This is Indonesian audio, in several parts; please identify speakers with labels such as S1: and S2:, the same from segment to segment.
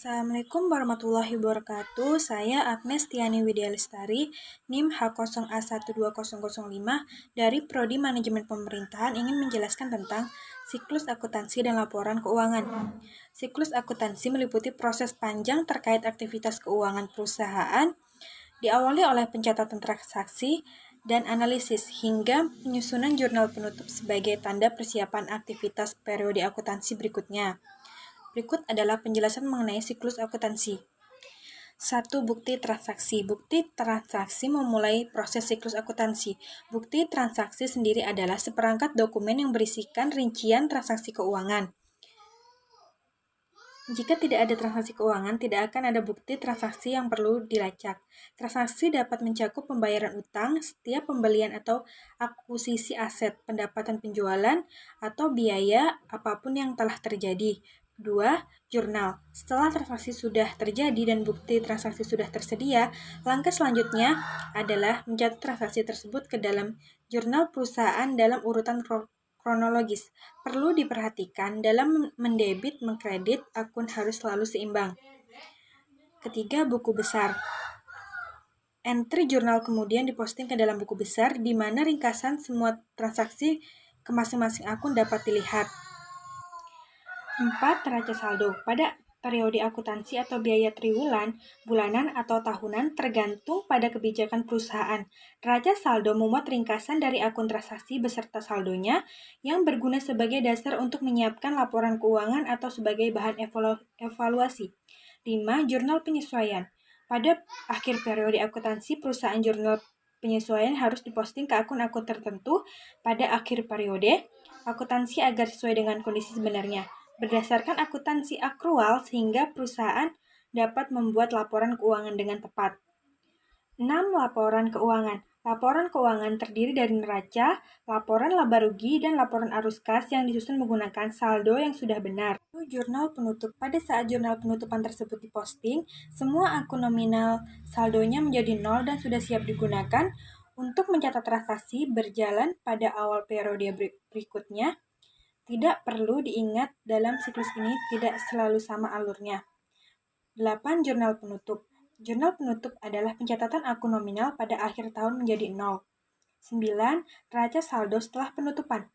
S1: Assalamualaikum warahmatullahi wabarakatuh. Saya Agnes Tiani Widyalestari, NIM H012005 dari Prodi Manajemen Pemerintahan ingin menjelaskan tentang siklus akuntansi dan laporan keuangan. Siklus akuntansi meliputi proses panjang terkait aktivitas keuangan perusahaan, diawali oleh pencatatan transaksi dan analisis hingga penyusunan jurnal penutup sebagai tanda persiapan aktivitas periode akuntansi berikutnya. Berikut adalah penjelasan mengenai siklus akuntansi. 1. Bukti transaksi. Bukti transaksi memulai proses siklus akuntansi. Bukti transaksi sendiri adalah seperangkat dokumen yang berisikan rincian transaksi keuangan. Jika tidak ada transaksi keuangan, tidak akan ada bukti transaksi yang perlu dilacak. Transaksi dapat mencakup pembayaran utang, setiap pembelian atau akuisisi aset, pendapatan penjualan, atau biaya apapun yang telah terjadi. 2. Jurnal. Setelah transaksi sudah terjadi dan bukti transaksi sudah tersedia, langkah selanjutnya adalah mencatat transaksi tersebut ke dalam jurnal perusahaan dalam urutan kronologis. Perlu diperhatikan dalam mendebit, mengkredit, akun harus selalu seimbang. Ketiga, buku besar. Entry jurnal kemudian diposting ke dalam buku besar, di mana ringkasan semua transaksi ke masing-masing akun dapat dilihat. 4. Neraca saldo. Pada periode akuntansi atau biaya triwulan, bulanan, atau tahunan tergantung pada kebijakan perusahaan. Neraca saldo memuat ringkasan dari akun transaksi beserta saldonya yang berguna sebagai dasar untuk menyiapkan laporan keuangan atau sebagai bahan evaluasi. 5. Jurnal penyesuaian. Pada akhir periode akuntansi, perusahaan jurnal penyesuaian harus diposting ke akun-akun tertentu pada akhir periode akuntansi agar sesuai dengan kondisi sebenarnya. Berdasarkan akuntansi akrual sehingga perusahaan dapat membuat laporan keuangan dengan tepat. 6. Laporan keuangan. Laporan keuangan terdiri dari neraca, laporan laba rugi, dan laporan arus kas yang disusun menggunakan saldo yang sudah benar. Jurnal penutup. Pada saat jurnal penutupan tersebut diposting, semua akun nominal saldonya menjadi 0 dan sudah siap digunakan untuk mencatat transaksi berjalan pada awal periode berikutnya. Tidak perlu diingat dalam siklus ini tidak selalu sama alurnya. 8. Jurnal penutup. Jurnal penutup adalah pencatatan akun nominal pada akhir tahun menjadi 0. 9. Neraca saldo setelah penutupan.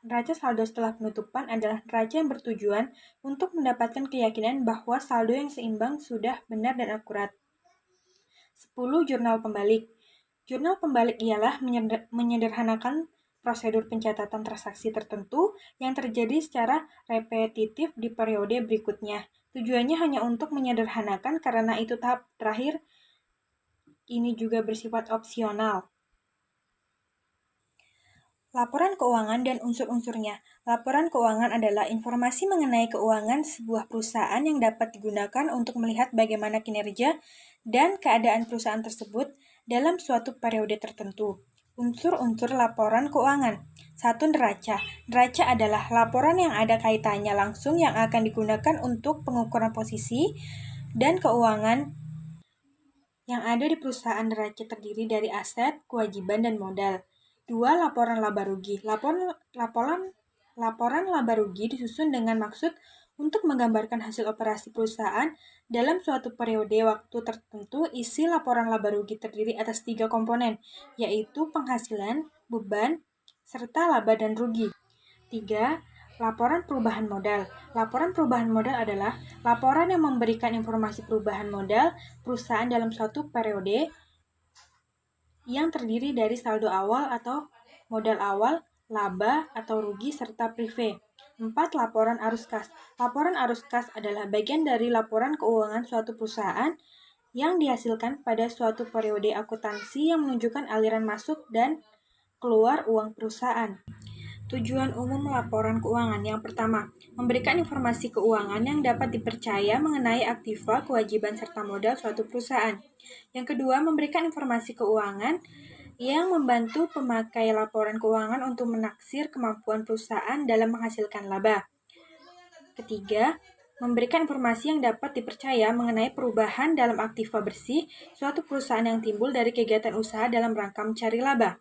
S1: Neraca saldo setelah penutupan adalah neraca yang bertujuan untuk mendapatkan keyakinan bahwa saldo yang seimbang sudah benar dan akurat. 10. Jurnal pembalik. Jurnal pembalik ialah menyederhanakan prosedur pencatatan transaksi tertentu yang terjadi secara repetitif di periode berikutnya. Tujuannya hanya untuk menyederhanakan karena itu tahap terakhir ini juga bersifat opsional. Laporan keuangan dan unsur-unsurnya. Laporan keuangan adalah informasi mengenai keuangan sebuah perusahaan yang dapat digunakan untuk melihat bagaimana kinerja dan keadaan perusahaan tersebut dalam suatu periode tertentu. Unsur-unsur laporan keuangan. 1. Neraca. Neraca adalah laporan yang ada kaitannya langsung yang akan digunakan untuk pengukuran posisi dan keuangan yang ada di perusahaan. Neraca terdiri dari aset, kewajiban, dan modal. 2. Laporan laba rugi. Laporan laba rugi disusun dengan maksud untuk menggambarkan hasil operasi perusahaan dalam suatu periode waktu tertentu. Isi laporan laba rugi terdiri atas 3 komponen, yaitu penghasilan, beban, serta laba dan rugi. 3. Laporan perubahan modal. Laporan perubahan modal adalah laporan yang memberikan informasi perubahan modal perusahaan dalam suatu periode yang terdiri dari saldo awal atau modal awal, laba atau rugi, serta prive. 4. Laporan arus kas. Laporan arus kas adalah bagian dari laporan keuangan suatu perusahaan yang dihasilkan pada suatu periode akuntansi yang menunjukkan aliran masuk dan keluar uang perusahaan. Tujuan umum laporan keuangan. Yang pertama, memberikan informasi keuangan yang dapat dipercaya mengenai aktiva, kewajiban, serta modal suatu perusahaan. Yang kedua, memberikan informasi keuangan yang membantu pemakai laporan keuangan untuk menaksir kemampuan perusahaan dalam menghasilkan laba. Ketiga, memberikan informasi yang dapat dipercaya mengenai perubahan dalam aktiva bersih suatu perusahaan yang timbul dari kegiatan usaha dalam rangka mencari laba.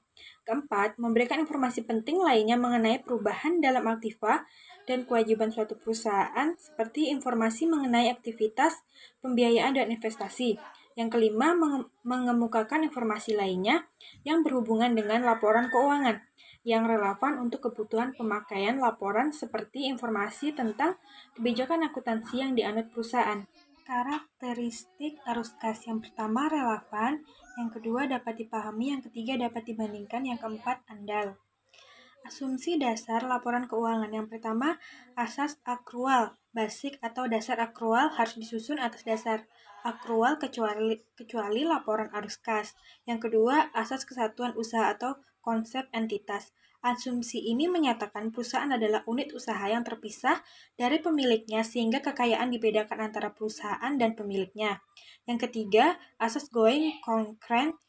S1: Keempat, memberikan informasi penting lainnya mengenai perubahan dalam aktiva dan kewajiban suatu perusahaan seperti informasi mengenai aktivitas, pembiayaan, dan investasi. Yang kelima, mengemukakan informasi lainnya yang berhubungan dengan laporan keuangan yang relevan untuk kebutuhan pemakaian laporan seperti informasi tentang kebijakan akuntansi yang dianut perusahaan. Karakteristik arus kas yang pertama relevan, yang kedua dapat dipahami, yang ketiga dapat dibandingkan, yang keempat andal. Asumsi dasar laporan keuangan yang pertama, asas akrual basic atau dasar akrual harus disusun atas dasar akrual kecuali laporan arus kas. Yang kedua, asas kesatuan usaha atau konsep entitas. Asumsi ini menyatakan perusahaan adalah unit usaha yang terpisah dari pemiliknya sehingga kekayaan dibedakan antara perusahaan dan pemiliknya. Yang ketiga, asas going concurrent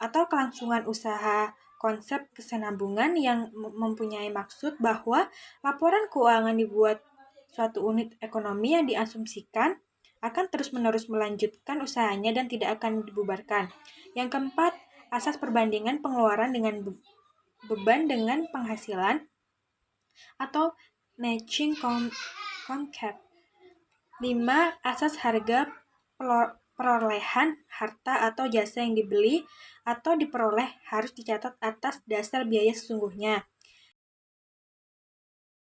S1: atau kelangsungan usaha, konsep kesinambungan yang mempunyai maksud bahwa laporan keuangan dibuat suatu unit ekonomi yang diasumsikan akan terus-menerus melanjutkan usahanya dan tidak akan dibubarkan. Yang keempat, asas perbandingan pengeluaran dengan beban dengan penghasilan atau matching concept. 5. Asas harga perolehan harta atau jasa yang dibeli atau diperoleh harus dicatat atas dasar biaya sesungguhnya.